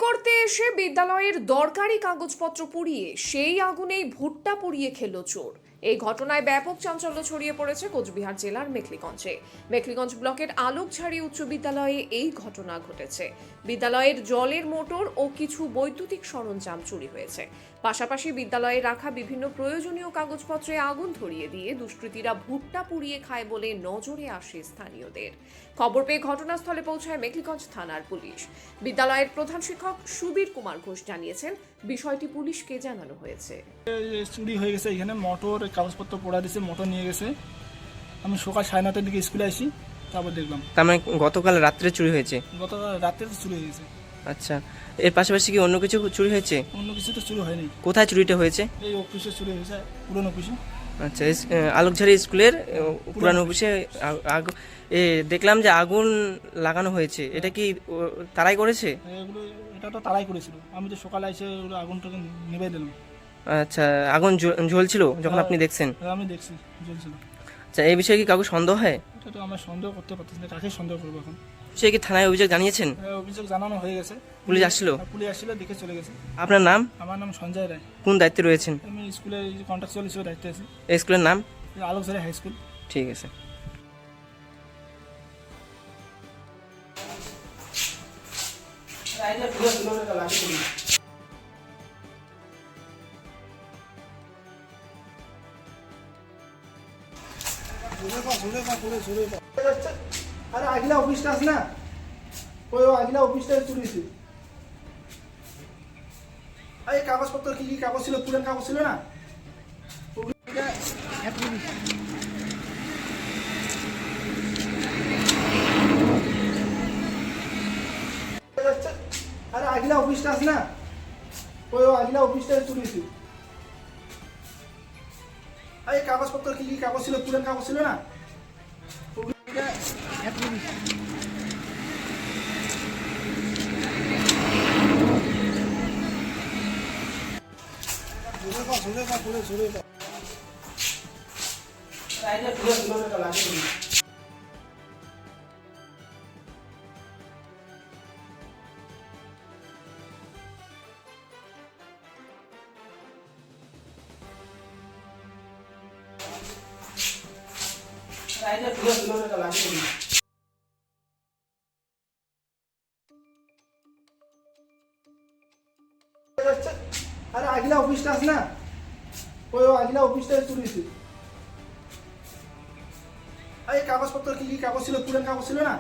করতে এসে বিদ্যালয়ের দরকারি কাগজপত্র পুড়িয়ে সেই আগুনেই ভুট্টা পুড়িয়ে খেল চোর। এই ঘটনায় ব্যাপক চাঞ্চল্য ছড়িয়ে পড়েছে কোচবিহার জেলার মেখলিগঞ্জে। মেখলিগঞ্জ ব্লকের আলোকঝাড়ি উচ্চ বিদ্যালয়ে এই ঘটনা ঘটেছে। বিদ্যালয়ের জলের মোটর ও কিছু বৈদ্যুতিক সরঞ্জাম চুরি হয়েছে। পাশাপাশি বিদ্যালয়ে রাখা বিভিন্ন প্রয়োজনীয় কাগজপত্রে আগুন ধরিয়ে দিয়ে দুষ্কৃতীরা ভুট্টা পুড়িয়ে খায় বলে নজরে আসে স্থানীয়দের। খবর পেয়ে ঘটনাস্থলে পৌঁছায় মেখলিগঞ্জ থানার পুলিশ। বিদ্যালয়ের প্রধান শিক্ষক সুবীর কুমার ঘোষ জানিয়েছেন, বিষয়টি পুলিশকে জানানো হয়েছে। চুরি হয়ে গেছে, এখানে মোটর কাগজপত্র পোড়া দিয়েছে, মোটর নিয়ে গেছে। আমি সকাল 9:30টার দিকে স্কুলে আসি, তারপর দেখলাম। তার মানে গতকাল রাত্রে চুরি হয়েছে? গতকাল রাতে তো চুরি হয়ে গেছে। আচ্ছা, এর পাশাপাশি কি অন্য কিছু চুরি হয়েছে? অন্য কিছু তো চুরি হয়নি। কোথায় চুরিটা হয়েছে? এই অফিসে চুরি হয়েছে, পুরনো অফিসে। আচ্ছা, আলোকঝাড়ি স্কুলের পুরানো অফিসে দেখলাম যে আগুন লাগানো হয়েছে। এটা কি তারাই করেছে? এটা তো তারাই করেছিল। আমি তো সকালে এসে আগুনটাকে নিভাই দিলাম। আচ্ছা, আগুন জ্বলছিল যখন আপনি দেখছেন? আমি দেখছি জ্বলছিল। আচ্ছা, এই বিষয়ে কি কাউকে সন্দেহ হয়? এটা তো আমরা সন্দেহ করতে পারতেছি না, কাকে সন্দেহ করবো এখন? সে কি থানায় অভিযোগ জানিয়েছেন? অভিযোগ জানানো হয়ে গেছে। পুলিশ আসছিল? পুলিশ আসছিল, দেখে চলে গেছে। আপনার নাম? আমার নাম সঞ্জয় রায়। কোন দায়িত্বে রয়েছেন? আমি স্কুলের কন্ট্রাকচুয়াল হিসেবে দায়িত্বে আছি। এই স্কুলের নাম? Alokjhari high school. ঠিক আছে। আরে আগলা অফিসটা আছে না, ওই আগলা অফিসটা চুরিছে। এই কাগজপত্র কি কি কাগজ ছিল, পুরান কাগজ ছিল না? আরে আগলা অফিসটা আছে না, ওই আগলা অফিসটা চুরিছে। এই কাগজপত্র কি কি কাগজ ছিল, পুরান কাগজ ছিল না? আরে আগলা অফিসটা আছে না, ওই আগলা অফিসটা চুরিছে। এই কাগজপত্র কি কি কাগজ ছিল, পুরান কাগজ ছিল না?